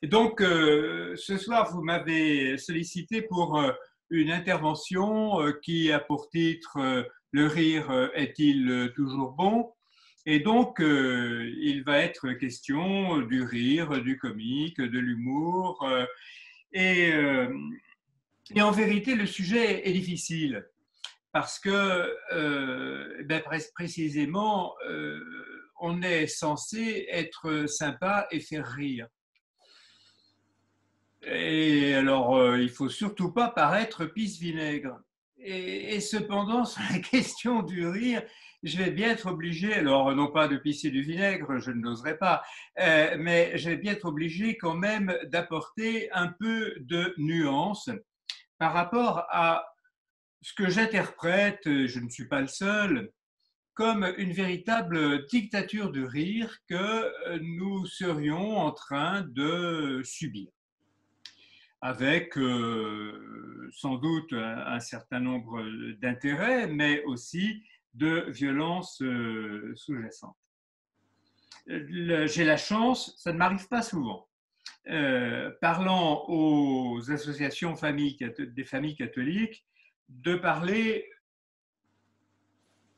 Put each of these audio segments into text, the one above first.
Et donc, ce soir, vous m'avez sollicité pour une intervention qui a pour titre Le rire est-il toujours bon? Et donc, il va être question du rire, du comique, de l'humour. Et, euh, et en vérité, le sujet est difficile parce que, précisément, on est censé être sympa et faire rire. Et alors, il faut surtout pas paraître pisse-vinaigre. Et cependant, sur la question du rire, je vais bien être obligé, alors non pas de pisser du vinaigre, je n'oserais pas, mais je vais bien être obligé quand même d'apporter un peu de nuance par rapport à ce que j'interprète, je ne suis pas le seul, comme une véritable dictature de rire que nous serions en train de subir, avec sans doute un certain nombre d'intérêts, mais aussi de violences sous-jacentes. J'ai la chance, ça ne m'arrive pas souvent, parlant aux associations des familles catholiques, de parler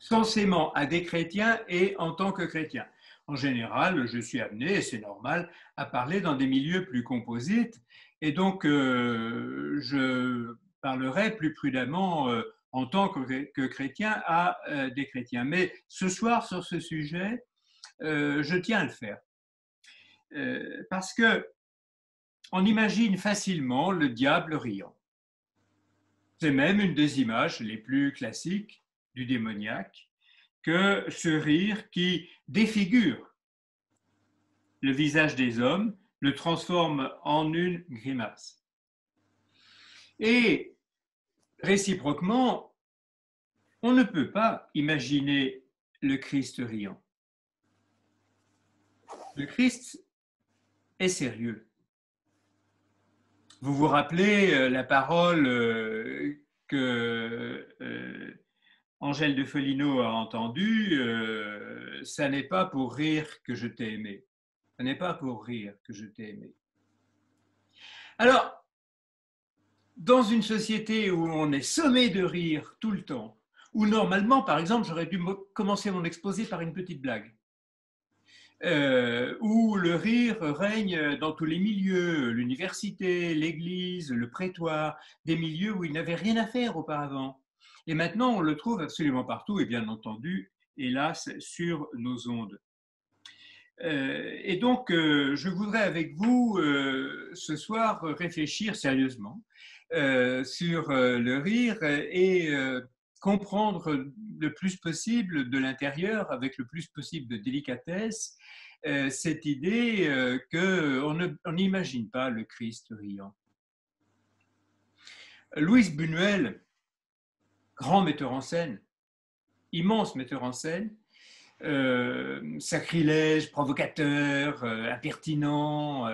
censément à des chrétiens et en tant que chrétien. En général, je suis amené, et c'est normal, à parler dans des milieux plus composites, et donc je parlerai plus prudemment en tant que chrétien à des chrétiens. Mais ce soir, sur ce sujet, je tiens à le faire. Parce que on imagine facilement le diable riant. C'est même une des images les plus classiques du démoniaque, que ce rire qui défigure le visage des hommes, le transforme en une grimace. Et réciproquement, on ne peut pas imaginer le Christ riant. Le Christ est sérieux. Vous vous rappelez la parole que Angèle de Foligno a entendue, ça n'est pas pour rire que je t'ai aimé. Ça n'est pas pour rire que je t'ai aimé. Alors, dans une société où on est sommé de rire tout le temps, où normalement, par exemple, j'aurais dû commencer mon exposé par une petite blague, où le rire règne dans tous les milieux, l'université, l'église, le prétoire, des milieux où il n'avait rien à faire auparavant. Et maintenant, on le trouve absolument partout, et bien entendu, hélas, sur nos ondes. Et donc, je voudrais avec vous ce soir réfléchir sérieusement sur le rire et comprendre le plus possible de l'intérieur, avec le plus possible de délicatesse, cette idée qu'on n'imagine pas le Christ riant. Louis Buñuel, grand metteur en scène, immense metteur en scène, sacrilège, provocateur, impertinent,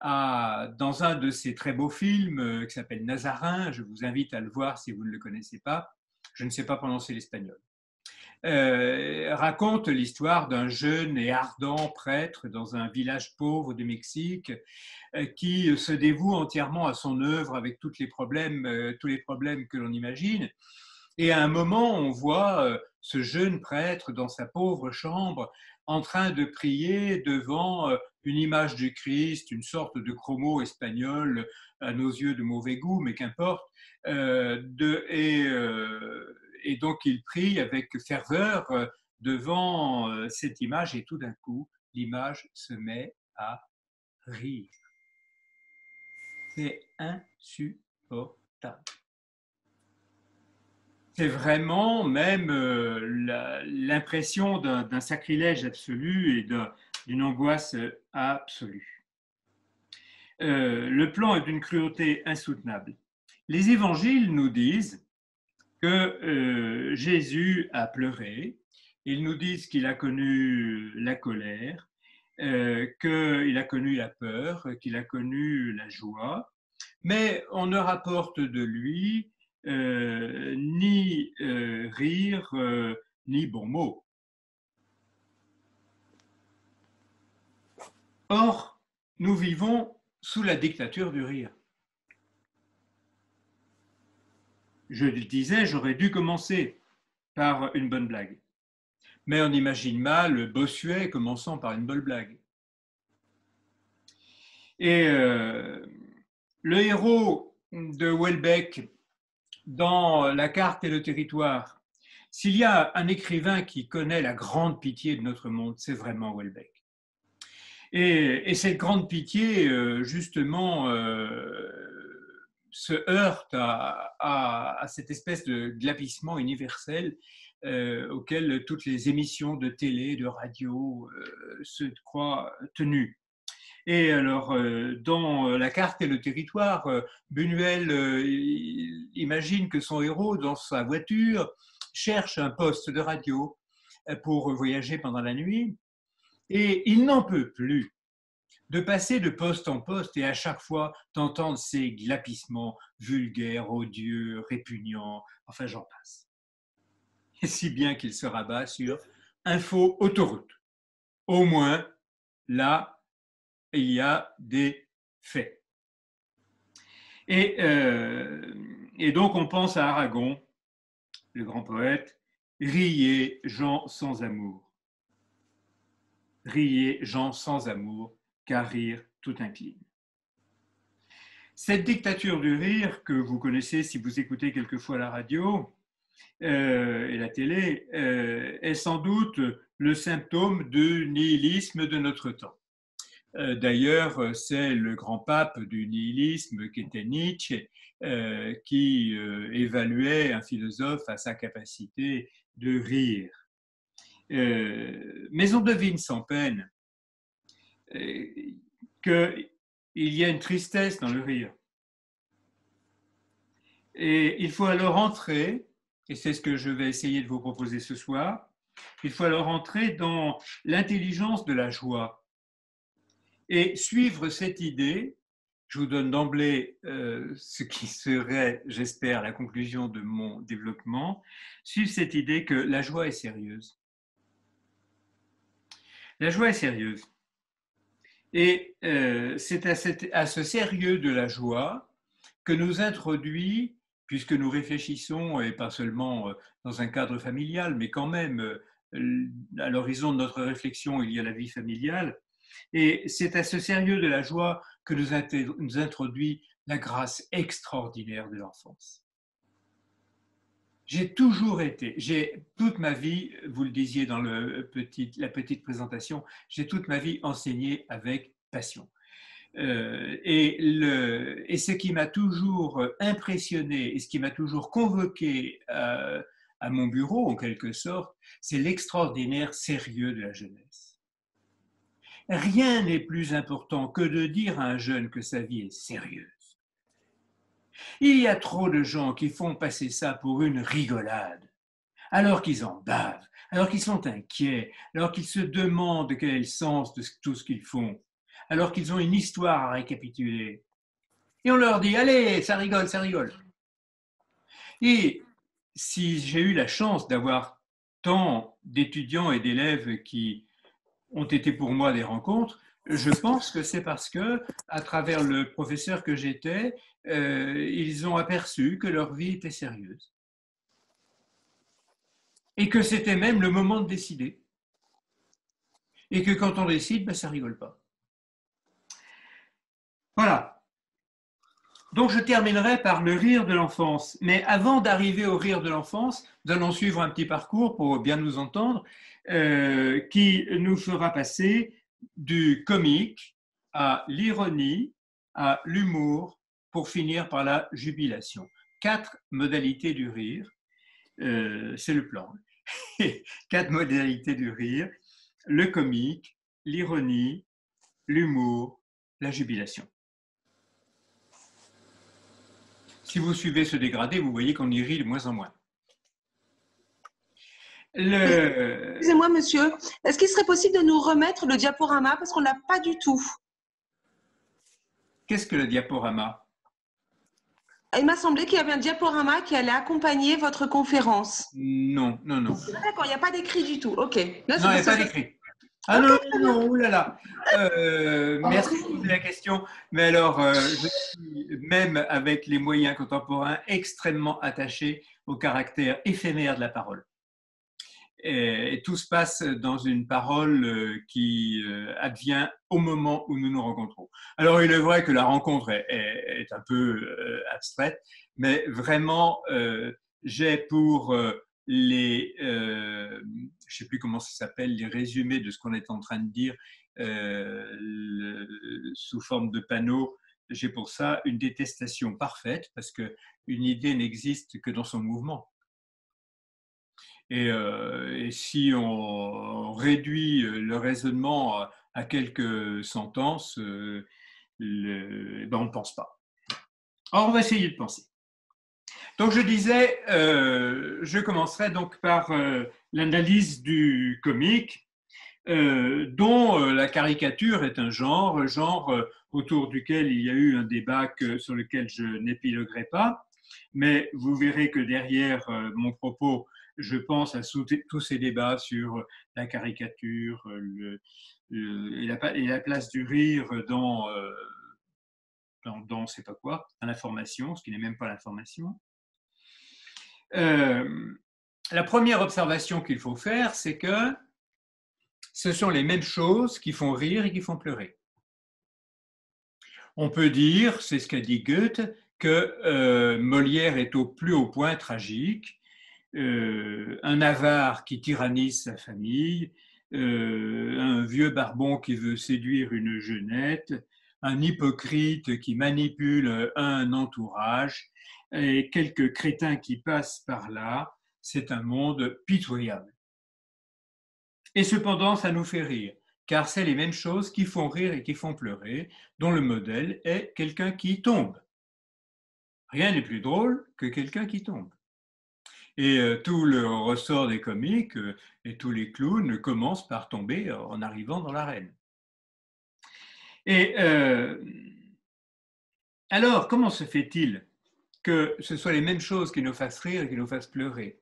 dans un de ses très beaux films qui s'appelle Nazarin, je vous invite à le voir si vous ne le connaissez pas, je ne sais pas prononcer l'espagnol, raconte l'histoire d'un jeune et ardent prêtre dans un village pauvre du Mexique qui se dévoue entièrement à son œuvre avec tous les problèmes que l'on imagine. Et à un moment, on voit ce jeune prêtre dans sa pauvre chambre en train de prier devant une image du Christ, une sorte de chromo espagnol à nos yeux de mauvais goût, mais qu'importe. Et donc il prie avec ferveur devant cette image et tout d'un coup, l'image se met à rire. C'est insupportable. C'est vraiment même l'impression d'un sacrilège absolu et d'une angoisse absolue. Le plan est d'une cruauté insoutenable. Les évangiles nous disent que Jésus a pleuré, ils nous disent qu'il a connu la colère, qu'il a connu la peur, qu'il a connu la joie, mais on ne rapporte de lui ni rire, ni bons mots. Or, nous vivons sous la dictature du rire. Je le disais, j'aurais dû commencer par une bonne blague. Mais on imagine mal Bossuet commençant par une bonne blague. Et le héros de Houellebecq dans La carte et le territoire, s'il y a un écrivain qui connaît la grande pitié de notre monde, c'est vraiment Houellebecq. Et cette grande pitié, justement, se heurte à cette espèce de glapissement universel auquel toutes les émissions de télé, de radio se croient tenues. Et alors, dans La carte et le territoire, Buñuel imagine que son héros, dans sa voiture, cherche un poste de radio pour voyager pendant la nuit, et il n'en peut plus de passer de poste en poste et à chaque fois d'entendre ces glapissements vulgaires, odieux, répugnants, enfin j'en passe. Et si bien qu'il se rabat sur Info Autoroute. Au moins, là, il y a des faits. Et donc on pense à Aragon, le grand poète, riez, gens sans amour. Riez, gens sans amour, car rire tout incline. Cette dictature du rire que vous connaissez si vous écoutez quelquefois la radio et la télé est sans doute le symptôme du nihilisme de notre temps. D'ailleurs, c'est le grand pape du nihilisme qui était Nietzsche qui évaluait un philosophe à sa capacité de rire. Mais on devine sans peine qu'il y a une tristesse dans le rire. Et il faut alors entrer, et c'est ce que je vais essayer de vous proposer ce soir, il faut alors entrer dans l'intelligence de la joie et suivre cette idée. Je vous donne d'emblée ce qui serait, j'espère, la conclusion de mon développement, suivre cette idée que la joie est sérieuse. La joie est sérieuse. Et c'est à ce sérieux de la joie que nous introduit, puisque nous réfléchissons, et pas seulement dans un cadre familial, mais quand même à l'horizon de notre réflexion, il y a la vie familiale. Et c'est à ce sérieux de la joie que nous introduit la grâce extraordinaire de l'enfance. J'ai toujours été, toute ma vie, vous le disiez dans la petite présentation, j'ai toute ma vie enseigné avec passion. Et ce qui m'a toujours impressionné et ce qui m'a toujours convoqué à mon bureau, en quelque sorte, c'est l'extraordinaire sérieux de la jeunesse. Rien n'est plus important que de dire à un jeune que sa vie est sérieuse. Il y a trop de gens qui font passer ça pour une rigolade, alors qu'ils en bavent, alors qu'ils sont inquiets, alors qu'ils se demandent quel est le sens de tout ce qu'ils font, alors qu'ils ont une histoire à récapituler. Et on leur dit, allez, ça rigole, ça rigole. Et si j'ai eu la chance d'avoir tant d'étudiants et d'élèves qui ont été pour moi des rencontres, je pense que c'est parce que, à travers le professeur que j'étais, ils ont aperçu que leur vie était sérieuse. Et que c'était même le moment de décider. Et que quand on décide, ben, ça rigole pas. Voilà. Donc je terminerai par le rire de l'enfance. Mais avant d'arriver au rire de l'enfance, nous allons suivre un petit parcours pour bien nous entendre, qui nous fera passer du comique à l'ironie, à l'humour, pour finir par la jubilation. 4 modalités du rire, c'est le plan. 4 modalités du rire, le comique, l'ironie, l'humour, la jubilation. Si vous suivez ce dégradé, vous voyez qu'on y rit de moins en moins. Excusez-moi, monsieur, est-ce qu'il serait possible de nous remettre le diaporama parce qu'on ne l'a pas du tout? Qu'est-ce que le diaporama? Il m'a semblé qu'il y avait un diaporama qui allait accompagner votre conférence. Non, non, non. D'accord, il n'y a pas d'écrit du tout. Ok. Là, non, il n'y a pas d'écrit. Ah non, non, non, oulala. Merci de poser la question. Mais alors, je suis, même avec les moyens contemporains, extrêmement attaché au caractère éphémère de la parole. Et tout se passe dans une parole qui advient au moment où nous nous rencontrons. Alors, il est vrai que la rencontre est un peu abstraite, mais vraiment, j'ai pour je ne sais plus comment ça s'appelle, les résumés de ce qu'on est en train de dire sous forme de panneau. J'ai pour ça une détestation parfaite parce qu'une idée n'existe que dans son mouvement. Et si on réduit le raisonnement à quelques sentences, ben on ne pense pas. Alors, on va essayer de penser. Donc, je disais, je commencerai donc par l'analyse du comique, dont la caricature est un genre autour duquel il y a eu un débat sur lequel je n'épiloguerai pas, mais vous verrez que derrière mon propos, je pense à tous ces débats sur la caricature et la place du rire dans c'est pas quoi, dans l'information, ce qui n'est même pas l'information. La première observation qu'il faut faire, c'est que ce sont les mêmes choses qui font rire et qui font pleurer. On peut dire, c'est ce qu'a dit Goethe, que Molière est au plus haut point tragique, un avare qui tyrannise sa famille, un vieux barbon qui veut séduire une jeunette, un hypocrite qui manipule un entourage, et quelques crétins qui passent par là. C'est un monde pitoyable. Et cependant, ça nous fait rire, car c'est les mêmes choses qui font rire et qui font pleurer, dont le modèle est quelqu'un qui tombe. Rien n'est plus drôle que quelqu'un qui tombe. Et tout le ressort des comiques et tous les clowns commencent par tomber en arrivant dans l'arène. Et alors, comment se fait-il que ce soit les mêmes choses qui nous fassent rire et qui nous fassent pleurer?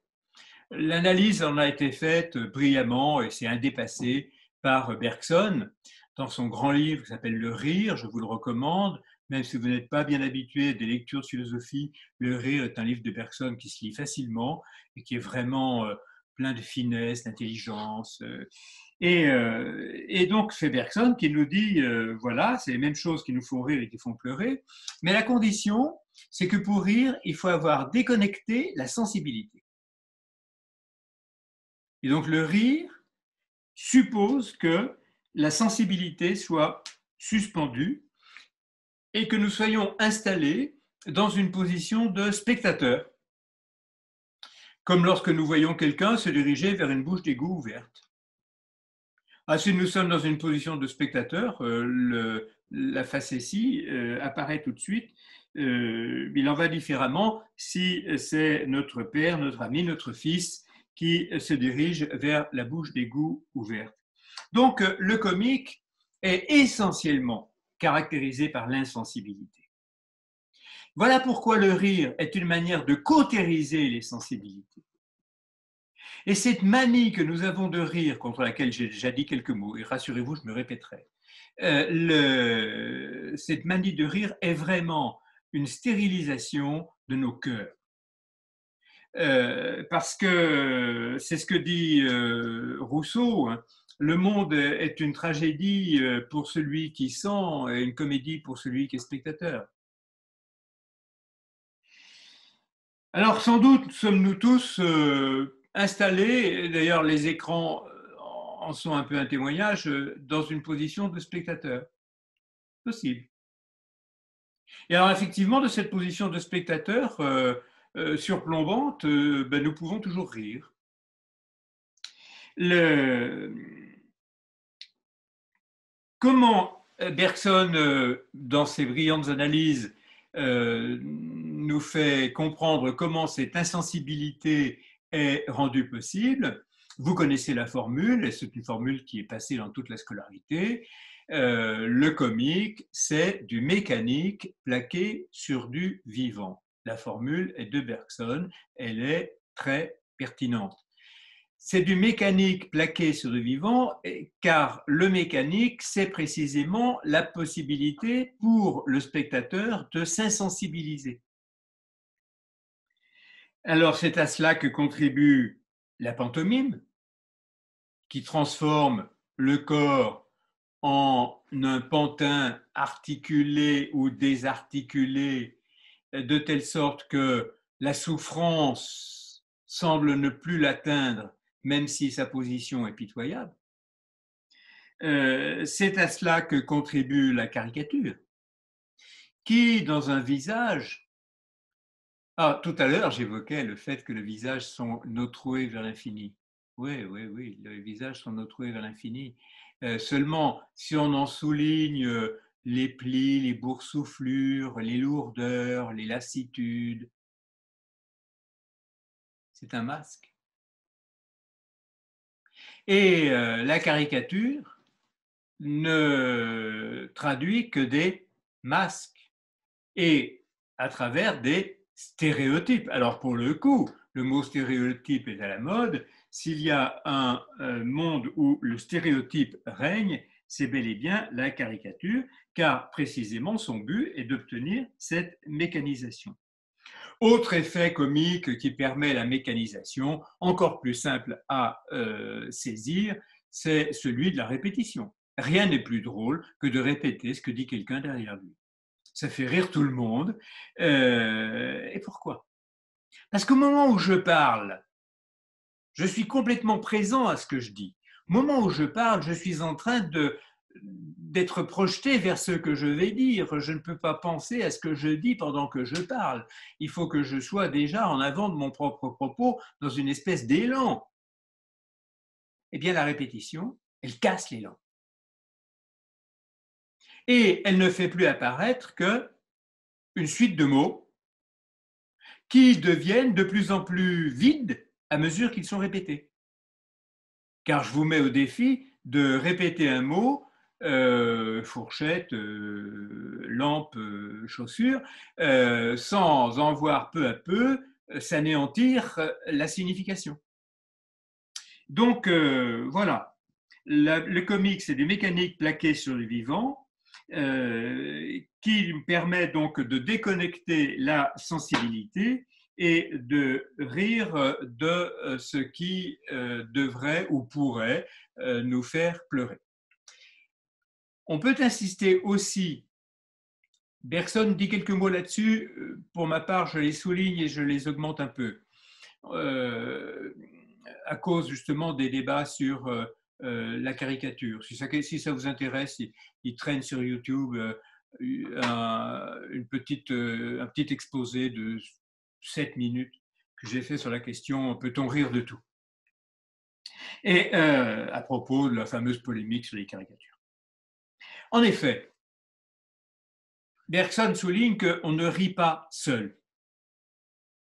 L'analyse en a été faite brillamment et c'est indépassé par Bergson dans son grand livre qui s'appelle Le Rire. Je vous le recommande, même si vous n'êtes pas bien habitué à des lectures de philosophie. Le Rire est un livre de Bergson qui se lit facilement et qui est vraiment plein de finesse, d'intelligence. Et donc, c'est Bergson qui nous dit, voilà, c'est les mêmes choses qui nous font rire et qui font pleurer, mais la condition, c'est que pour rire, il faut avoir déconnecté la sensibilité. Et donc, le rire suppose que la sensibilité soit suspendue et que nous soyons installés dans une position de spectateur, comme lorsque nous voyons quelqu'un se diriger vers une bouche d'égout ouverte. Ah, si nous sommes dans une position de spectateur, la facétie apparaît tout de suite. Il en va différemment si c'est notre père, notre ami, notre fils qui se dirige vers la bouche d'égout ouverte. Donc, le comique est essentiellement caractérisé par l'insensibilité. Voilà pourquoi le rire est une manière de cautériser les sensibilités. Et cette manie que nous avons de rire, contre laquelle j'ai déjà dit quelques mots, et rassurez-vous, je me répéterai, cette manie de rire est vraiment une stérilisation de nos cœurs. Parce que c'est ce que dit Rousseau, hein, le monde est une tragédie pour celui qui sent et une comédie pour celui qui est spectateur. Alors sans doute sommes-nous tous installés, d'ailleurs les écrans en sont un peu un témoignage, dans une position de spectateur. Possible. Et alors effectivement, de cette position de spectateur surplombante, ben, nous pouvons toujours rire. Comment Bergson, dans ses brillantes analyses, nous fait comprendre comment cette insensibilité est rendue possible. Vous connaissez la formule, et c'est une formule qui est passée dans toute la scolarité. Le comique, c'est du mécanique plaqué sur du vivant. La formule est de Bergson, elle est très pertinente. c'est du mécanique plaqué sur le vivant, car le mécanique, c'est précisément la possibilité pour le spectateur de s'insensibiliser. Alors, c'est à cela que contribue la pantomime, qui transforme le corps en un pantin articulé ou désarticulé, de telle sorte que la souffrance semble ne plus l'atteindre, même si sa position est pitoyable. C'est à cela que contribue la caricature, qui, dans un visage, tout à l'heure, j'évoquais le fait que le visage sont notroués vers l'infini. Oui, oui, oui, les visages sont notroués vers l'infini. Seulement, si on en souligne les plis, les boursouflures, les lourdeurs, les lassitudes, c'est un masque. Et la caricature ne traduit que des masques et à travers des stéréotypes. Alors pour le coup, le mot stéréotype est à la mode. S'il y a un monde où le stéréotype règne, c'est bel et bien la caricature, car précisément son but est d'obtenir cette mécanisation. Autre effet comique qui permet la mécanisation, encore plus simple à saisir, c'est celui de la répétition. Rien n'est plus drôle que de répéter ce que dit quelqu'un derrière lui. Ça fait rire tout le monde. Et pourquoi? Parce qu'au moment où je parle, je suis complètement présent à ce que je dis. Au moment où je parle, je suis en train d'être projeté vers ce que je vais dire. Je ne peux pas penser à ce que je dis pendant que je parle. Il faut que je sois déjà en avant de mon propre propos dans une espèce d'élan. Eh bien, la répétition, elle casse l'élan. Et elle ne fait plus apparaître qu'une suite de mots qui deviennent de plus en plus vides à mesure qu'ils sont répétés. Car je vous mets au défi de répéter un mot, fourchette, lampe, chaussure, sans en voir peu à peu s'anéantir la signification. Donc voilà, le comique, c'est des mécaniques plaquées sur le vivant qui permet donc de déconnecter la sensibilité et de rire de ce qui devrait ou pourrait nous faire pleurer. On peut insister aussi, Bergson dit quelques mots là-dessus, pour ma part je les souligne et je les augmente un peu, à cause justement des débats sur la caricature. Si ça vous intéresse, il traîne sur YouTube un petit exposé de 7 minutes que j'ai fait sur la question « Peut-on rire de tout ?» et à propos de la fameuse polémique sur les caricatures. En effet, Bergson souligne qu'on ne rit pas seul.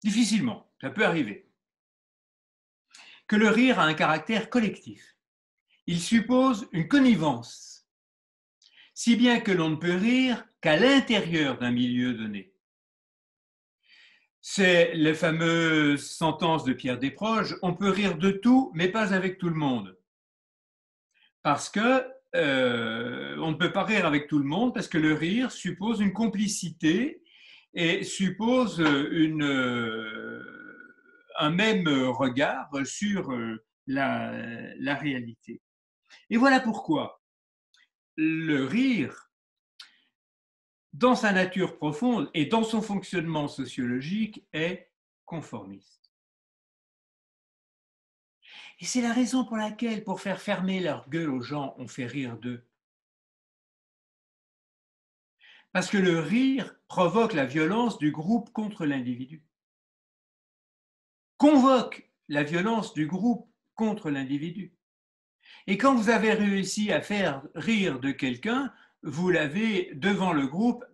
Difficilement, ça peut arriver. Que le rire a un caractère collectif. Il suppose une connivence, si bien que l'on ne peut rire qu'à l'intérieur d'un milieu donné. C'est la fameuse sentence de Pierre Desproges, on peut rire de tout, mais pas avec tout le monde. Parce que on ne peut pas rire avec tout le monde, parce que le rire suppose une complicité et suppose un même regard sur la réalité. Et voilà pourquoi le rire, dans sa nature profonde et dans son fonctionnement sociologique, est conformiste. Et c'est la raison pour laquelle, pour faire fermer leur gueule aux gens, on fait rire d'eux. Parce que le rire provoque la violence du groupe contre l'individu. Convoque la violence du groupe contre l'individu. Et quand vous avez réussi à faire rire de quelqu'un, vous l'avez, devant le groupe,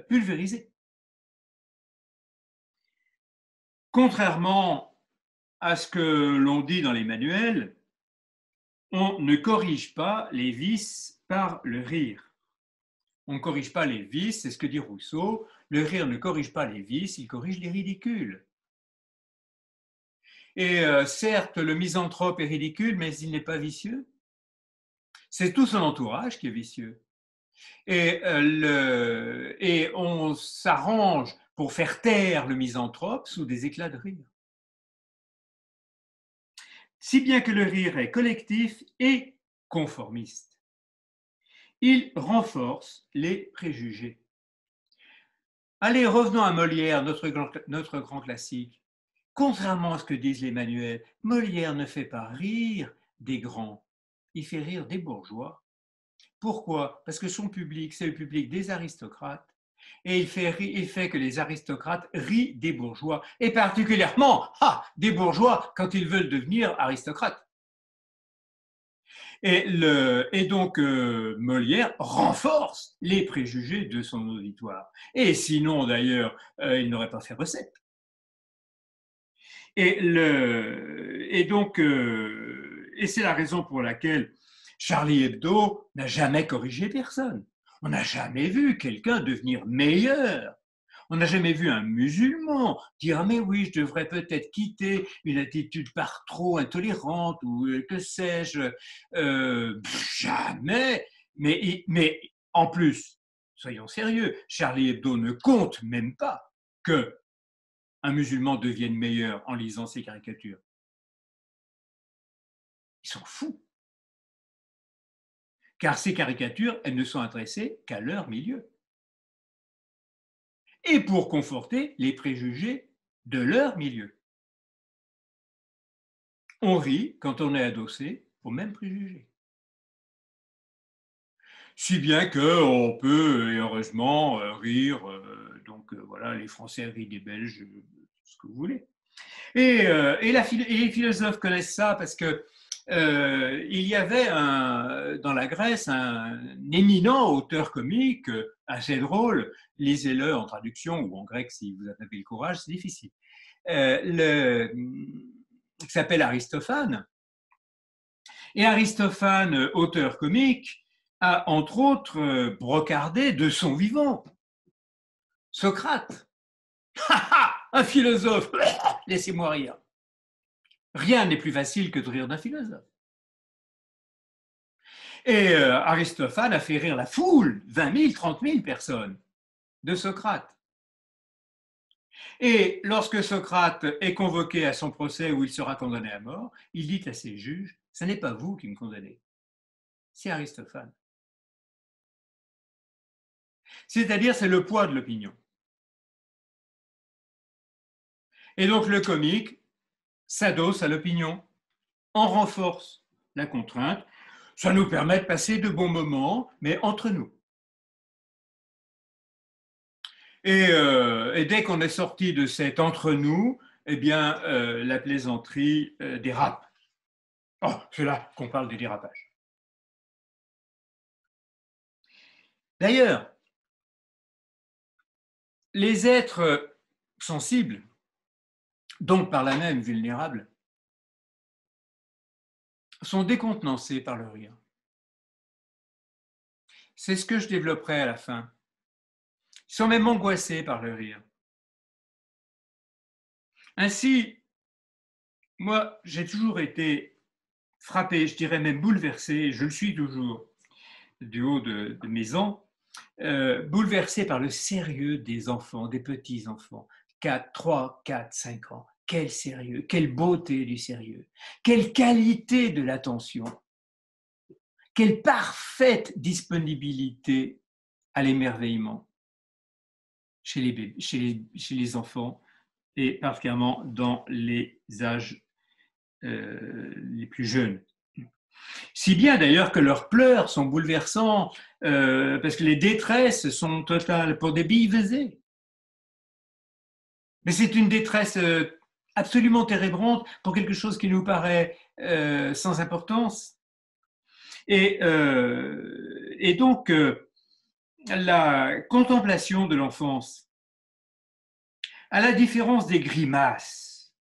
pulvérisé. Contrairement à ce que l'on dit dans les manuels, on ne corrige pas les vices par le rire. On ne corrige pas les vices, c'est ce que dit Rousseau. Le rire ne corrige pas les vices, il corrige les ridicules. Et certes, le misanthrope est ridicule, mais il n'est pas vicieux. C'est tout son entourage qui est vicieux. Et on s'arrange pour faire taire le misanthrope sous des éclats de rire. Si bien que le rire est collectif et conformiste. Il renforce les préjugés. Allez, revenons à Molière, notre grand classique. Contrairement à ce que disent les manuels, Molière ne fait pas rire des grands, il fait rire des bourgeois. Pourquoi? Parce que son public, c'est le public des aristocrates, et il fait que les aristocrates rient des bourgeois, et particulièrement des bourgeois quand ils veulent devenir aristocrates. Et donc, Molière renforce les préjugés de son auditoire. Et sinon, d'ailleurs, il n'aurait pas fait recette. Et c'est la raison pour laquelle Charlie Hebdo n'a jamais corrigé personne. On n'a jamais vu quelqu'un devenir meilleur. On n'a jamais vu un musulman dire ah mais oui, je devrais peut-être quitter une attitude par trop intolérante ou que sais-je. Jamais. Mais en plus, soyons sérieux, Charlie Hebdo ne compte même pas que un musulman devienne meilleur en lisant ses caricatures. Ils s'en foutent. Car ces caricatures, elles ne sont adressées qu'à leur milieu. Et pour conforter les préjugés de leur milieu. On rit quand on est adossé aux mêmes préjugés. Si bien qu'on peut, et heureusement, rire, donc voilà, les Français rient des Belges, ce que vous voulez. Et les philosophes connaissent ça parce que il y avait dans la Grèce un éminent auteur comique assez drôle, lisez-le en traduction ou en grec si vous avez le courage, c'est difficile, qui s'appelle Aristophane. Et Aristophane, auteur comique, a entre autres brocardé de son vivant Socrate. Un philosophe, laissez-moi rire. Rien n'est plus facile que de rire d'un philosophe. Et Aristophane a fait rire la foule, 20 000, 30 000 personnes, de Socrate. Et lorsque Socrate est convoqué à son procès où il sera condamné à mort, il dit à ses juges, ce n'est pas vous qui me condamnez, c'est Aristophane. C'est-à-dire, c'est le poids de l'opinion. Et donc le comique s'adosse à l'opinion, en renforce la contrainte. Ça nous permet de passer de bons moments, mais entre nous. Et dès qu'on est sorti de cet entre-nous, eh bien, la plaisanterie dérape. Oh, c'est là qu'on parle du dérapage. D'ailleurs, les êtres sensibles, donc par là même vulnérables, sont décontenancés par le rire. C'est ce que je développerai à la fin. Ils sont même angoissés par le rire. Ainsi, moi, j'ai toujours été frappé, je dirais même bouleversé, et je le suis toujours du haut de mes ans, bouleversé par le sérieux des enfants, des petits-enfants, 4, 3, 4, 5 ans. Quel sérieux, quelle beauté du sérieux, quelle qualité de l'attention, quelle parfaite disponibilité à l'émerveillement chez les enfants et particulièrement dans les âges les plus jeunes. Si bien d'ailleurs que leurs pleurs sont bouleversants parce que les détresses sont totales pour des billevesées. Mais c'est une détresse absolument térébrante pour quelque chose qui nous paraît sans importance. Et donc, la contemplation de l'enfance, à la différence des grimaces,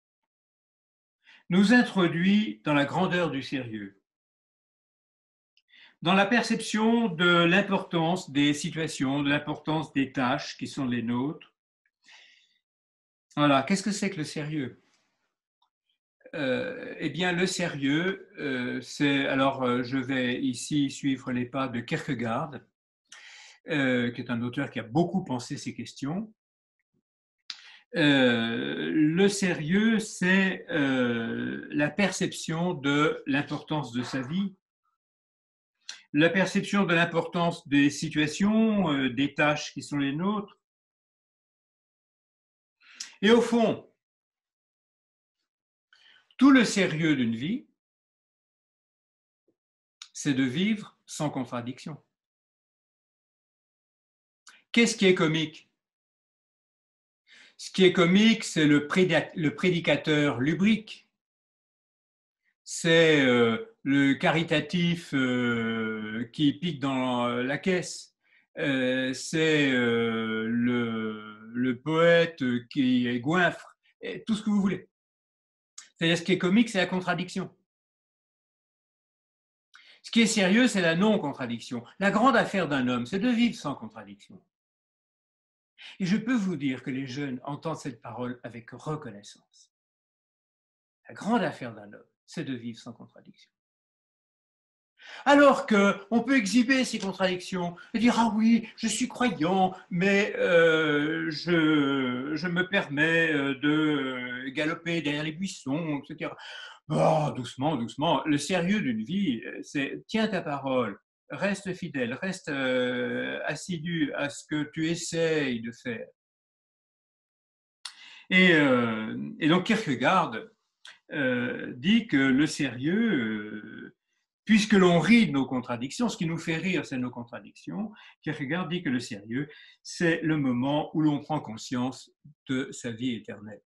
nous introduit dans la grandeur du sérieux, dans la perception de l'importance des situations, de l'importance des tâches qui sont les nôtres. Voilà, qu'est-ce que c'est que le sérieux ? Eh bien, le sérieux, c'est... Alors, je vais ici suivre les pas de Kierkegaard, qui est un auteur qui a beaucoup pensé ces questions. Le sérieux, c'est la perception de l'importance de sa vie, la perception de l'importance des situations, des tâches qui sont les nôtres. Et au fond, tout le sérieux d'une vie, c'est de vivre sans contradiction. Qu'est-ce qui est comique? Ce qui est comique, c'est le prédicateur lubrique. C'est le caritatif qui pique dans la caisse. C'est le poète qui est goinfre. Et tout ce que vous voulez. C'est-à-dire, ce qui est comique, c'est la contradiction. Ce qui est sérieux, c'est la non-contradiction. La grande affaire d'un homme, c'est de vivre sans contradiction. Et je peux vous dire que les jeunes entendent cette parole avec reconnaissance. La grande affaire d'un homme, c'est de vivre sans contradiction. Alors qu'on peut exhiber ces contradictions et dire « Ah oui, je suis croyant, mais je me permets de galoper derrière les buissons, etc. » Oh, doucement, doucement. Le sérieux d'une vie, c'est « Tiens ta parole, reste fidèle, reste assidu à ce que tu essayes de faire. » Et donc Kierkegaard dit que le sérieux, puisque l'on rit de nos contradictions, ce qui nous fait rire, c'est nos contradictions, Kierkegaard dit que le sérieux, c'est le moment où l'on prend conscience de sa vie éternelle.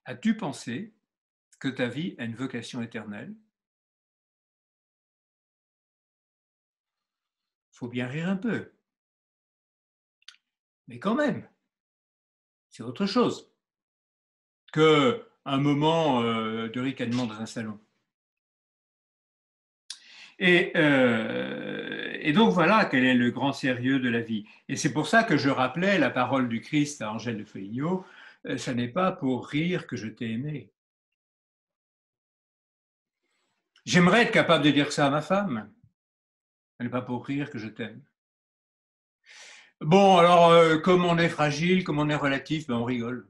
As-tu pensé que ta vie a une vocation éternelle? Il faut bien rire un peu. Mais quand même, c'est autre chose qu'un moment de ricanement dans un salon. Et donc voilà quel est le grand sérieux de la vie. Et c'est pour ça que je rappelais la parole du Christ à Angèle de Foligno, ça n'est pas pour rire que je t'ai aimé. J'aimerais être capable de dire ça à ma femme. Ce n'est pas pour rire que je t'aime. Bon, alors, comme on est fragile, comme on est relatif, ben on rigole.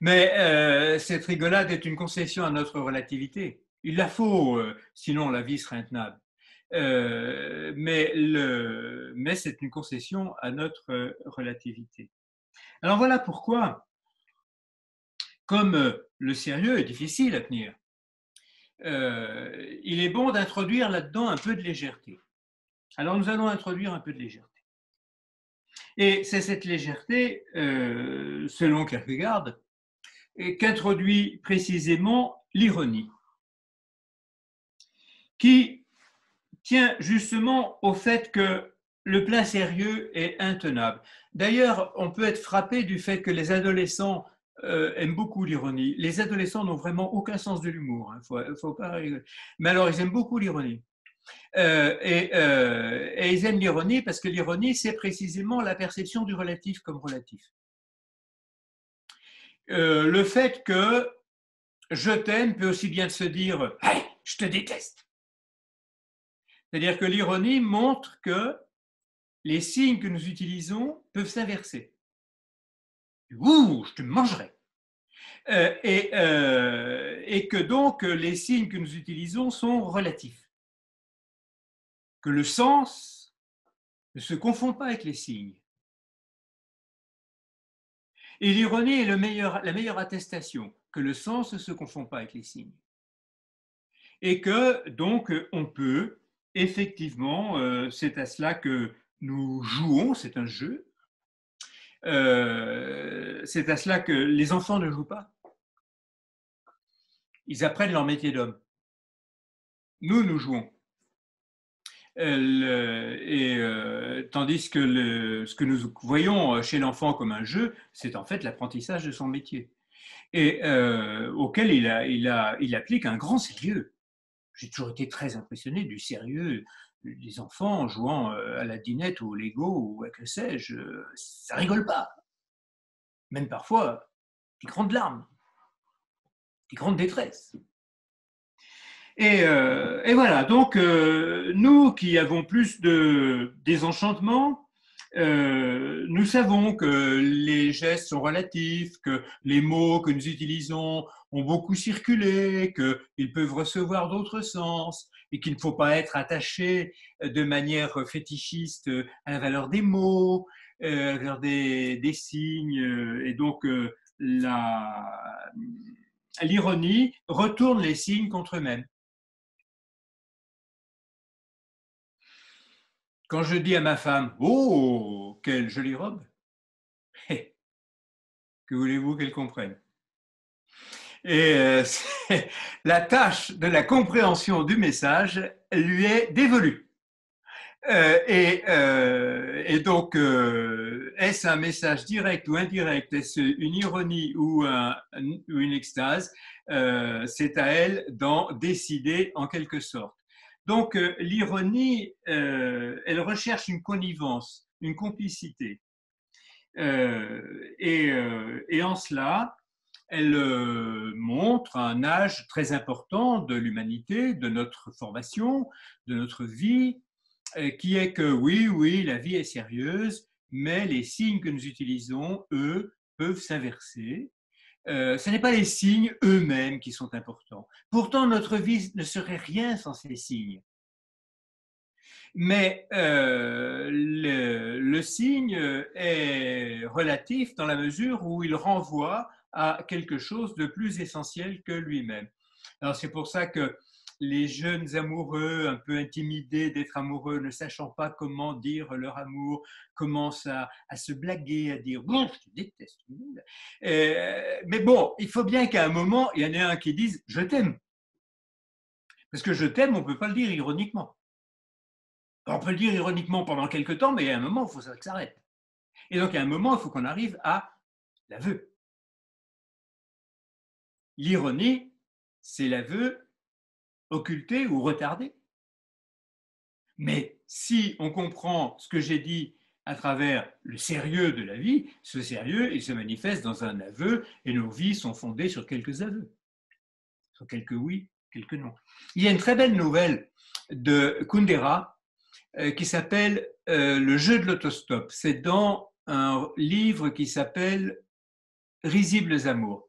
Mais cette rigolade est une concession à notre relativité. Il la faut, sinon la vie serait intenable. Mais c'est une concession à notre relativité. Alors voilà pourquoi, comme le sérieux est difficile à tenir, il est bon d'introduire là-dedans un peu de légèreté. Alors nous allons introduire un peu de légèreté. Et c'est cette légèreté, selon Kierkegaard, qu'introduit précisément l'ironie, qui tient justement au fait que le plein sérieux est intenable. D'ailleurs, on peut être frappé du fait que les adolescents aiment beaucoup l'ironie. Les adolescents n'ont vraiment aucun sens de l'humour, hein, faut pas rigoler. Mais alors, ils aiment beaucoup l'ironie. Et ils aiment l'ironie parce que l'ironie, c'est précisément la perception du relatif comme relatif. Le fait que je t'aime peut aussi bien se dire hey, je te déteste. C'est-à-dire que l'ironie montre que les signes que nous utilisons peuvent s'inverser. Ouh, je te mangerai. Et que donc les signes que nous utilisons sont relatifs. Que le sens ne se confond pas avec les signes. Et l'ironie est la meilleure attestation que le sens ne se confond pas avec les signes. Et que donc on peut effectivement, c'est à cela que nous jouons, c'est un jeu, c'est à cela que les enfants ne jouent pas. Ils apprennent leur métier d'homme. Nous jouons. Tandis que ce que nous voyons chez l'enfant comme un jeu, c'est en fait l'apprentissage de son métier, et auquel il applique un grand sérieux. J'ai toujours été très impressionné du sérieux des enfants jouant à la dinette ou au Lego ou à que sais-je. Ça rigole pas. même parfois des grandes larmes, des grandes détresses. Et voilà, donc nous qui avons plus de désenchantement, nous savons que les gestes sont relatifs, que les mots que nous utilisons ont beaucoup circulé, qu'ils peuvent recevoir d'autres sens et qu'il ne faut pas être attaché de manière fétichiste à la valeur des mots, à la valeur des signes. Et donc, l'ironie retourne les signes contre eux-mêmes. Quand je dis à ma femme « Oh, quelle jolie robe !» que voulez-vous qu'elle comprenne? Et la tâche de la compréhension du message lui est dévolue. Et donc, est-ce un message direct ou indirect? Est-ce une ironie ou une extase? C'est à elle d'en décider en quelque sorte. Donc, l'ironie, elle recherche une connivence, une complicité. Et en cela, elle montre un âge très important de l'humanité, de notre formation, de notre vie, qui est que oui, la vie est sérieuse, mais les signes que nous utilisons, eux, peuvent s'inverser. Ce n'est pas les signes eux-mêmes qui sont importants. Pourtant, notre vie ne serait rien sans ces signes. Mais le signe est relatif dans la mesure où il renvoie à quelque chose de plus essentiel que lui-même. Alors c'est pour ça que les jeunes amoureux, un peu intimidés d'être amoureux, ne sachant pas comment dire leur amour, commencent à se blaguer, à dire « bon, je te déteste ». Mais bon, il faut bien qu'à un moment, il y en ait un qui dise « je t'aime ». Parce que je t'aime, on ne peut pas le dire ironiquement. On peut le dire ironiquement pendant quelques temps, mais il y a un moment, il faut que ça s'arrête. Et donc, il y a un moment, il faut qu'on arrive à l'aveu. L'ironie, c'est l'aveu occulté ou retardé. Mais si on comprend ce que j'ai dit à travers le sérieux de la vie, ce sérieux, il se manifeste dans un aveu, et nos vies sont fondées sur quelques aveux, sur quelques oui, quelques non. Il y a une très belle nouvelle de Kundera qui s'appelle Le jeu de l'autostop. C'est dans un livre qui s'appelle Risibles amours.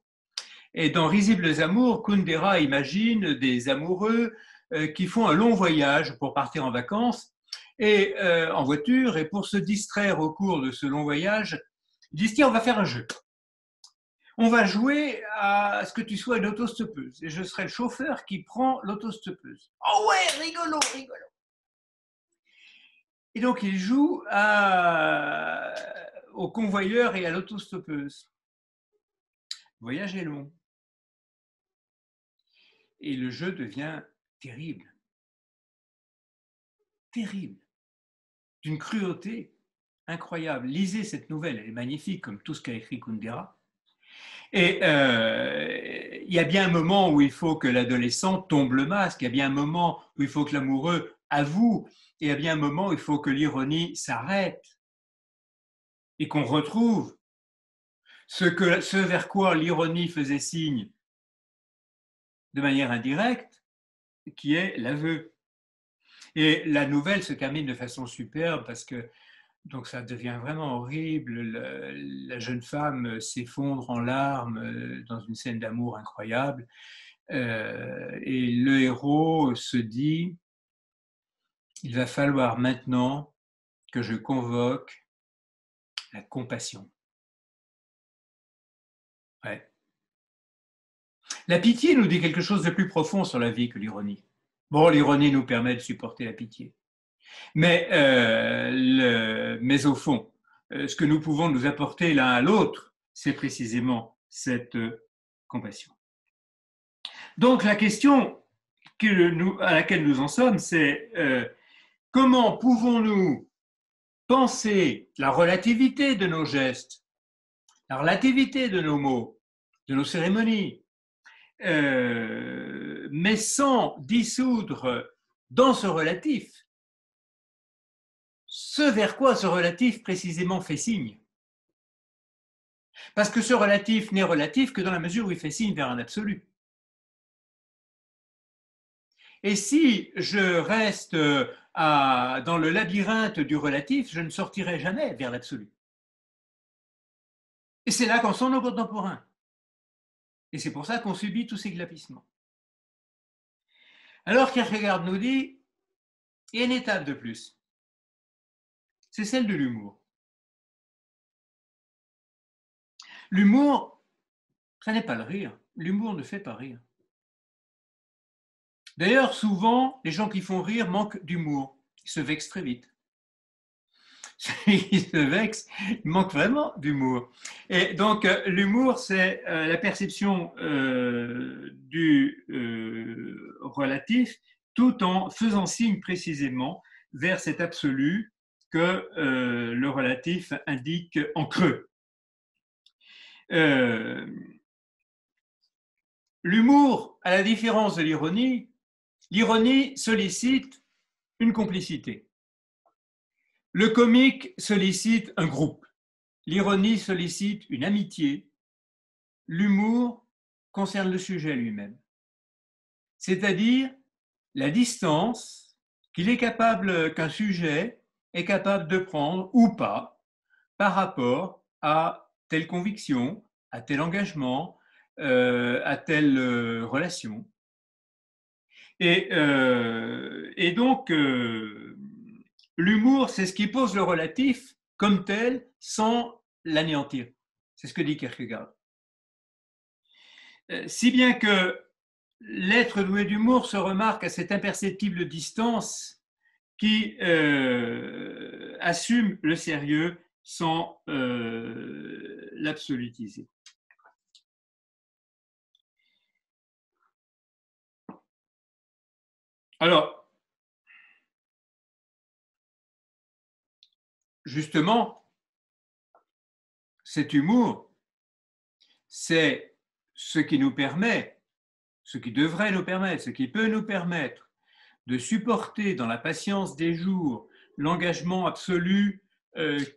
Et dans Risibles amours, Kundera imagine des amoureux qui font un long voyage pour partir en vacances et en voiture, et pour se distraire au cours de ce long voyage, ils disent tiens, on va faire un jeu. On va jouer à ce que tu sois une autostoppeuse et je serai le chauffeur qui prend l'autostoppeuse. Oh ouais, rigolo, rigolo. Et donc, il joue au convoyeur et à l'autostoppeuse. Le voyage est long. Et le jeu devient terrible. Terrible. D'une cruauté incroyable. Lisez cette nouvelle, elle est magnifique, comme tout ce qu'a écrit Kundera. Et il y a bien un moment où il faut que l'adolescent tombe le masque, il y a bien un moment où il faut que l'amoureux avoue, et il y a bien un moment où il faut que l'ironie s'arrête et qu'on retrouve ce vers quoi l'ironie faisait signe de manière indirecte, qui est l'aveu. Et la nouvelle se termine de façon superbe parce que donc ça devient vraiment horrible. La jeune femme s'effondre en larmes dans une scène d'amour incroyable. Et le héros se dit, il va falloir maintenant que je convoque la compassion. Ouais. La pitié nous dit quelque chose de plus profond sur la vie que l'ironie. Bon, l'ironie nous permet de supporter la pitié. Mais au fond, ce que nous pouvons nous apporter l'un à l'autre, c'est précisément cette compassion. Donc la question à laquelle nous en sommes, c'est comment pouvons-nous penser la relativité de nos gestes, la relativité de nos mots, de nos cérémonies, mais sans dissoudre dans ce relatif ce vers quoi ce relatif précisément fait signe. Parce que ce relatif n'est relatif que dans la mesure où il fait signe vers un absolu. Et si je reste dans le labyrinthe du relatif, je ne sortirai jamais vers l'absolu. Et c'est là qu'en sont nos contemporains. Et c'est pour ça qu'on subit tous ces glapissements. Alors Kierkegaard nous dit, il y a une étape de plus. C'est celle de l'humour. L'humour, ça n'est pas le rire. L'humour ne fait pas rire. D'ailleurs, souvent, les gens qui font rire manquent d'humour. Ils se vexent très vite. Celui qui se vexe, il manque vraiment d'humour. Et donc, l'humour, c'est la perception du relatif, tout en faisant signe précisément vers cet absolu que le relatif indique en creux. L'humour, à la différence de l'ironie, l'ironie sollicite une complicité. Le comique sollicite un groupe. L'ironie sollicite une amitié. L'humour concerne le sujet lui-même. C'est-à-dire la distance qu'un sujet est capable de prendre ou pas par rapport à telle conviction, à tel engagement, à telle relation. Et donc, l'humour, c'est ce qui pose le relatif comme tel sans l'anéantir. C'est ce que dit Kierkegaard. Si bien que l'être doué d'humour se remarque à cette imperceptible distance qui assume le sérieux sans l'absolutiser. Alors, justement, cet humour, c'est ce qui nous permet, ce qui devrait nous permettre, ce qui peut nous permettre de supporter dans la patience des jours l'engagement absolu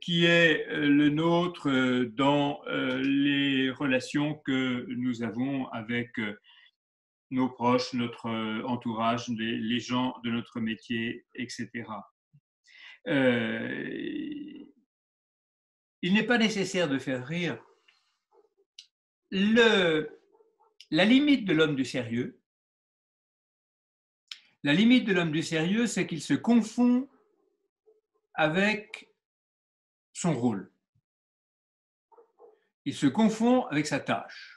qui est le nôtre dans les relations que nous avons avec nos proches, notre entourage, les gens de notre métier, etc. Il n'est pas nécessaire de faire rire. La limite de l'homme du sérieux, c'est qu'il se confond avec son rôle. Il se confond avec sa tâche.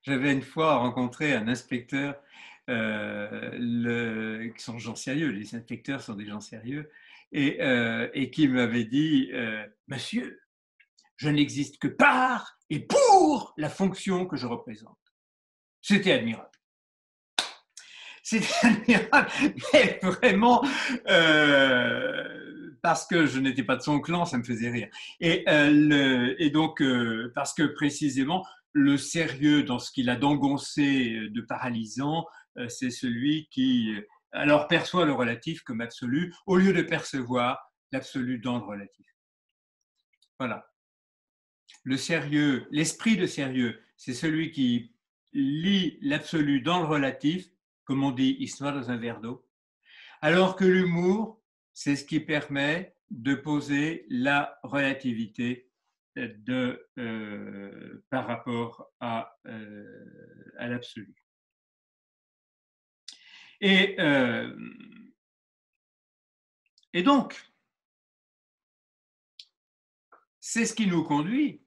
J'avais une fois rencontré un inspecteur, qui sont des gens sérieux, les inspecteurs sont des gens sérieux, et qui m'avait dit Monsieur, je n'existe que par et pour la fonction que je représente. C'était admirable. C'était admirable, mais vraiment, parce que je n'étais pas de son clan, ça me faisait rire. Et donc, parce que précisément, le sérieux dans ce qu'il a d'engoncé, de paralysant, c'est celui qui alors perçoit le relatif comme absolu, au lieu de percevoir l'absolu dans le relatif. Voilà. Le sérieux, l'esprit de sérieux, c'est celui qui lit l'absolu dans le relatif, comme on dit, il se noie dans un verre d'eau, alors que l'humour, c'est ce qui permet de poser la relativité par rapport à l'absolu. Et donc, c'est ce qui nous conduit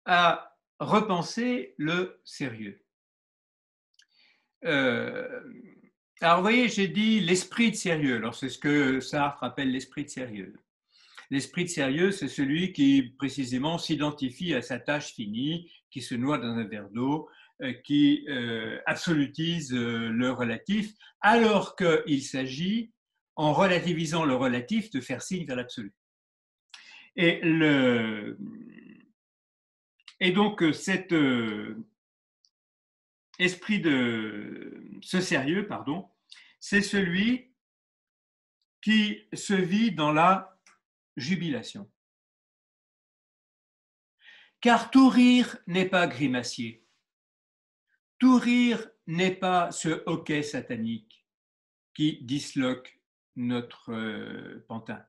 à repenser le sérieux. Alors, vous voyez, j'ai dit l'esprit de sérieux. Alors, c'est ce que Sartre appelle l'esprit de sérieux. L'esprit de sérieux, c'est celui qui, précisément, s'identifie à sa tâche finie, qui se noie dans un verre d'eau, qui absolutise le relatif, alors qu'il s'agit, en relativisant le relatif, de faire signe vers l'absolu. Et donc, cet esprit de ce sérieux, pardon, c'est celui qui se vit dans la jubilation. Car tout rire n'est pas grimacier. Tout rire n'est pas ce hoquet satanique qui disloque notre pantin.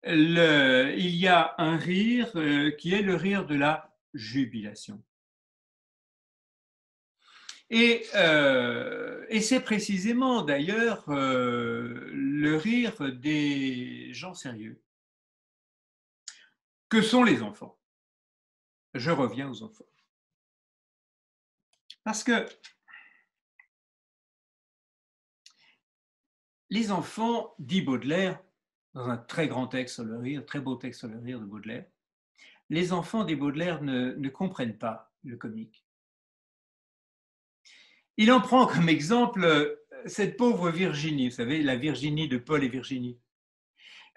Il y a un rire qui est le rire de la jubilation. Et c'est précisément d'ailleurs le rire des gens sérieux. Que sont les enfants? Je reviens aux enfants. Parce que les enfants, dit Baudelaire, dans un très grand texte sur le rire, très beau texte sur le rire de Baudelaire, les enfants des Baudelaire ne comprennent pas le comique. Il en prend comme exemple cette pauvre Virginie, vous savez, la Virginie de Paul et Virginie.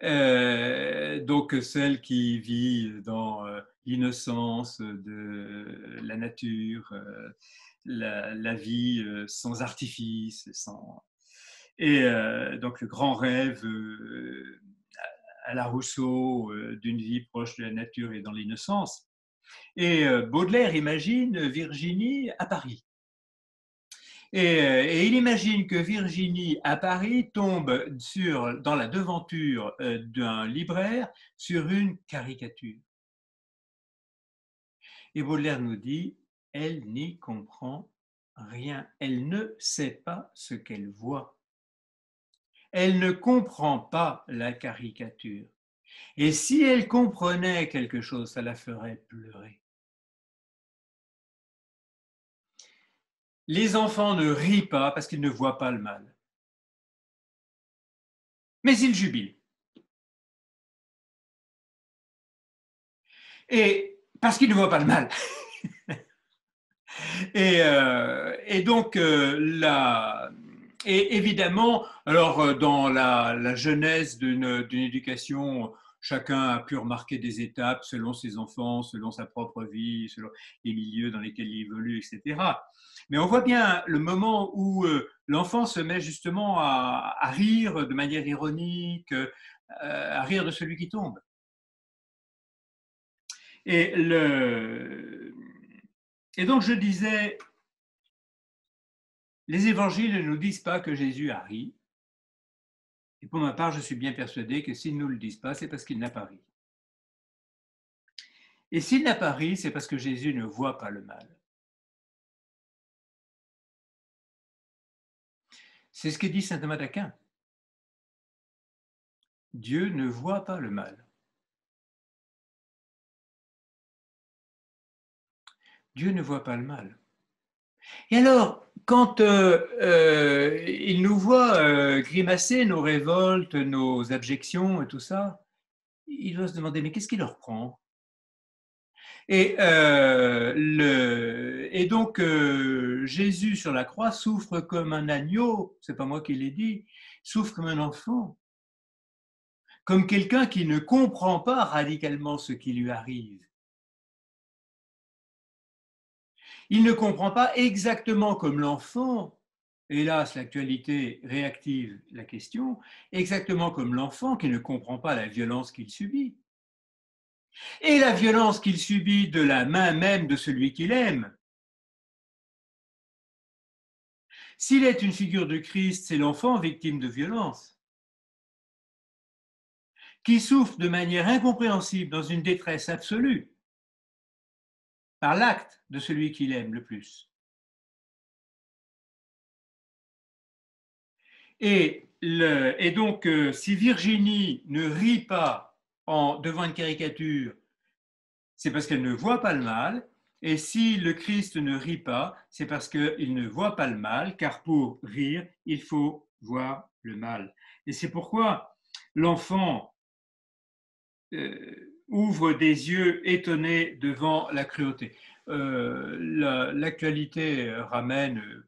Donc celle qui vit dans l'innocence de la nature, la vie sans artifice, et donc le grand rêve à la Rousseau d'une vie proche de la nature et dans l'innocence. Et Baudelaire imagine Virginie à Paris. Et il imagine que Virginie, à Paris, tombe dans la devanture d'un libraire sur une caricature. Et Baudelaire nous dit, elle n'y comprend rien. Elle ne sait pas ce qu'elle voit. Elle ne comprend pas la caricature. Et si elle comprenait quelque chose, ça la ferait pleurer. Les enfants ne rient pas parce qu'ils ne voient pas le mal. Mais ils jubilent. Et parce qu'ils ne voient pas le mal. Et donc, et évidemment, alors dans la genèse d'une éducation, chacun a pu remarquer des étapes selon ses enfants, selon sa propre vie, selon les milieux dans lesquels il évolue, etc. Mais on voit bien le moment où l'enfant se met justement à rire de manière ironique, à rire de celui qui tombe. Et donc je disais, les évangiles ne nous disent pas que Jésus a ri. Et pour ma part, je suis bien persuadé que s'ils ne nous le disent pas, c'est parce qu'il n'a pas ri. Et s'il n'a pas ri, c'est parce que Jésus ne voit pas le mal. C'est ce que dit saint Thomas d'Aquin. Dieu ne voit pas le mal. Dieu ne voit pas le mal. Et alors, quand il nous voit grimacer nos révoltes, nos abjections et tout ça, il doit se demander, mais qu'est-ce qui leur prend? Et donc, Jésus sur la croix souffre comme un agneau, c'est pas moi qui l'ai dit, souffre comme un enfant, comme quelqu'un qui ne comprend pas radicalement ce qui lui arrive. Il ne comprend pas exactement comme l'enfant, hélas, l'actualité réactive la question, exactement comme l'enfant qui ne comprend pas la violence qu'il subit. Et la violence qu'il subit de la main même de celui qu'il aime. S'il est une figure de Christ, c'est l'enfant victime de violence, qui souffre de manière incompréhensible dans une détresse absolue par l'acte de celui qu'il aime le plus. Et donc, si Virginie ne rit pas devant une caricature, c'est parce qu'elle ne voit pas le mal. Et si le Christ ne rit pas, c'est parce qu'il ne voit pas le mal, car pour rire, il faut voir le mal. Et c'est pourquoi l'enfant ouvre des yeux étonnés devant la cruauté. L'actualité ramène,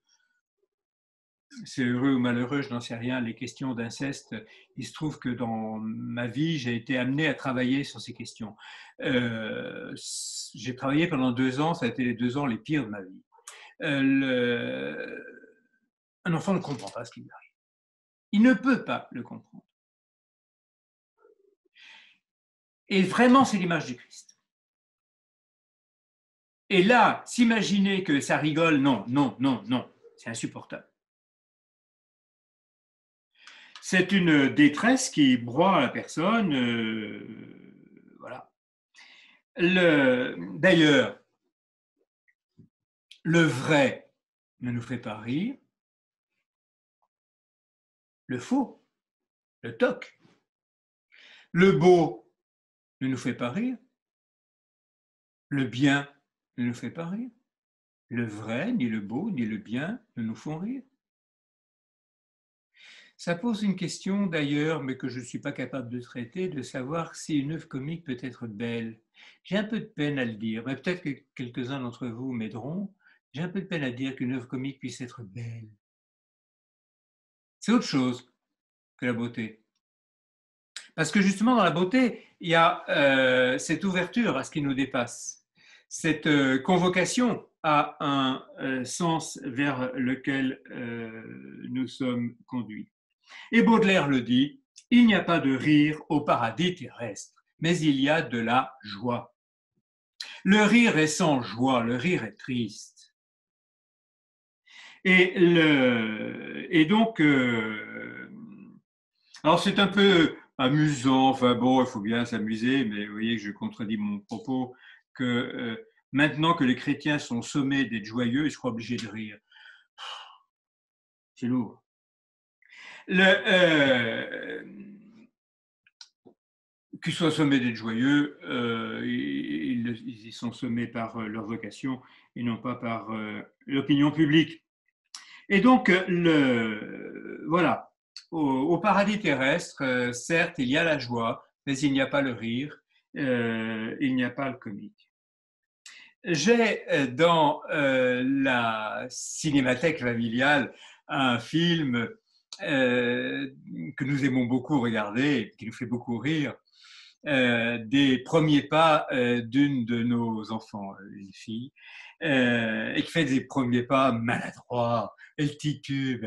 c'est heureux ou malheureux, je n'en sais rien, les questions d'inceste. Il se trouve que dans ma vie, j'ai été amené à travailler sur ces questions. J'ai travaillé pendant 2 ans, ça a été les 2 ans les pires de ma vie. Un enfant ne comprend pas ce qui lui arrive. Il ne peut pas le comprendre. Et vraiment, c'est l'image du Christ. Et là, s'imaginer que ça rigole, non, non, non, non, c'est insupportable. C'est une détresse qui broie la personne. Voilà. D'ailleurs, le vrai ne nous fait pas rire. Le faux, le toc. Le beau ne nous fait pas rire. Le bien ne nous fait pas rire. Le vrai, ni le beau, ni le bien ne nous font rire. Ça pose une question d'ailleurs, mais que je ne suis pas capable de traiter, de savoir si une œuvre comique peut être belle. J'ai un peu de peine à le dire, mais peut-être que quelques-uns d'entre vous m'aideront. J'ai un peu de peine à dire qu'une œuvre comique puisse être belle. C'est autre chose que la beauté. Parce que justement, dans la beauté, il y a cette ouverture à ce qui nous dépasse, cette convocation à un sens vers lequel nous sommes conduits. Et Baudelaire le dit, il n'y a pas de rire au paradis terrestre, mais il y a de la joie. Le rire est sans joie, le rire est triste. Et donc, alors c'est un peu amusant, enfin bon, il faut bien s'amuser, mais vous voyez que je contredis mon propos, que maintenant que les chrétiens sont sommés d'être joyeux, ils seront obligés de rire. C'est lourd. Qu'ils soient sommés d'être joyeux, ils y sont sommés par leur vocation et non pas par l'opinion publique. Et donc, voilà, au paradis terrestre, certes, il y a la joie, mais il n'y a pas le rire, il n'y a pas le comique. J'ai dans la cinémathèque familiale un film que nous aimons beaucoup regarder, qui nous fait beaucoup rire, des premiers pas d'une de nos enfants, une fille, et qui fait des premiers pas maladroits, elle titube.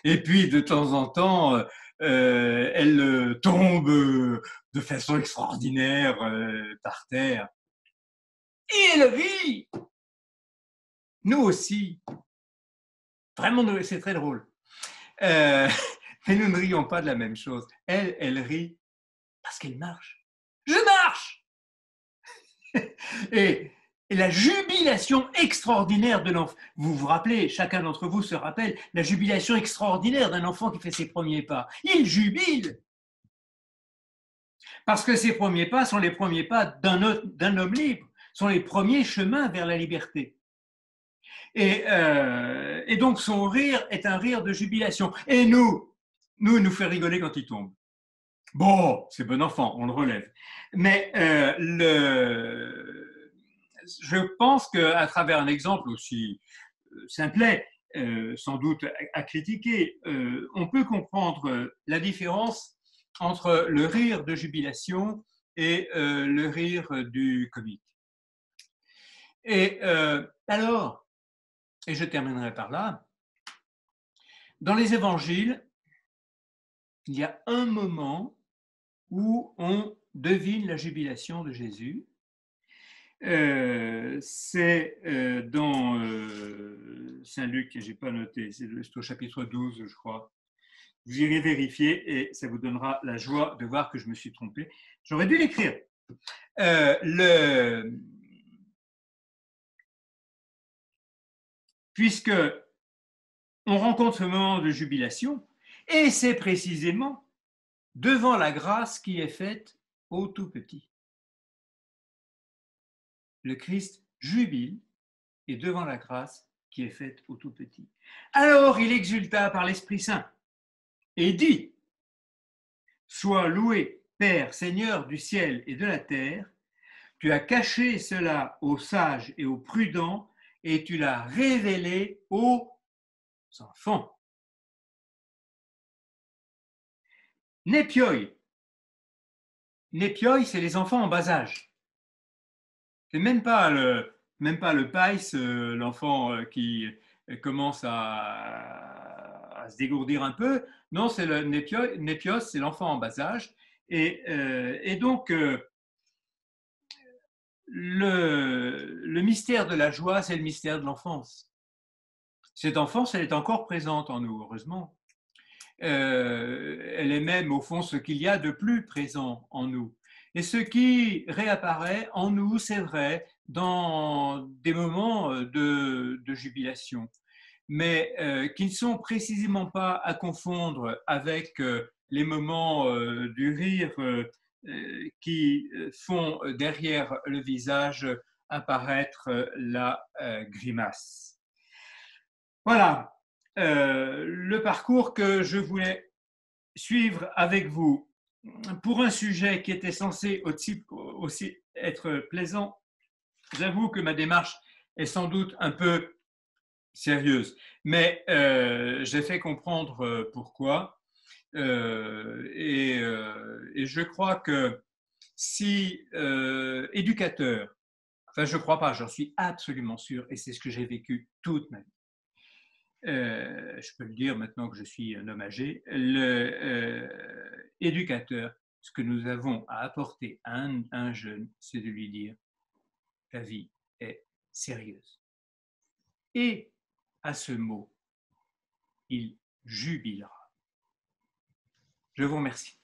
Et puis, de temps en temps, elle tombe de façon extraordinaire par terre. Et elle rit. Nous aussi. Vraiment, c'est très drôle. Mais nous ne rions pas de la même chose. Elle rit parce qu'elle marche. Je marche. Et la jubilation extraordinaire de l'enfant. Vous vous rappelez, chacun d'entre vous se rappelle, la jubilation extraordinaire d'un enfant qui fait ses premiers pas. Il jubile. Parce que ses premiers pas sont les premiers pas d'un homme libre, sont les premiers chemins vers la liberté. Et donc son rire est un rire de jubilation. Et il nous fait rigoler quand il tombe. Bon, c'est bon enfant, on le relève. Mais je pense qu'à travers un exemple aussi simplet, sans doute à critiquer, on peut comprendre la différence entre le rire de jubilation et le rire du comique. Et alors, et je terminerai par là, dans les évangiles, il y a un moment où on devine la jubilation de Jésus. C'est dans Saint-Luc, je n'ai pas noté, c'est au chapitre 12, je crois. Vous irez vérifier et ça vous donnera la joie de voir que je me suis trompé. J'aurais dû l'écrire. Puisque on rencontre ce moment de jubilation, et c'est précisément devant la grâce qui est faite au tout petit. Le Christ jubile et devant la grâce qui est faite au tout petit. Alors il exulta par l'Esprit Saint et dit, sois loué, Père, Seigneur du ciel et de la terre, tu as caché cela aux sages et aux prudents et tu l'as révélé aux enfants. Népioi. Népioi, c'est les enfants en bas âge. C'est même pas le païs, l'enfant qui commence à se dégourdir un peu. Non, c'est le népios, c'est l'enfant en bas âge. Et donc, le mystère de la joie, c'est le mystère de l'enfance. Cette enfance, elle est encore présente en nous, heureusement. Elle est même, au fond, ce qu'il y a de plus présent en nous. Et ce qui réapparaît en nous, c'est vrai, dans des moments de jubilation, mais qui ne sont précisément pas à confondre avec les moments du rire qui font derrière le visage apparaître la grimace. Voilà le parcours que je voulais suivre avec vous pour un sujet qui était censé aussi être plaisant. J'avoue que ma démarche est sans doute un peu sérieuse, mais j'ai fait comprendre pourquoi. Et je crois que si éducateur, enfin je ne crois pas, j'en suis absolument sûr, et c'est ce que j'ai vécu toute ma vie. Je peux le dire maintenant que je suis un homme âgé, l'éducateur, ce que nous avons à apporter à un jeune, c'est de lui dire ta vie est sérieuse. Et à ce mot, il jubilera. Je vous remercie.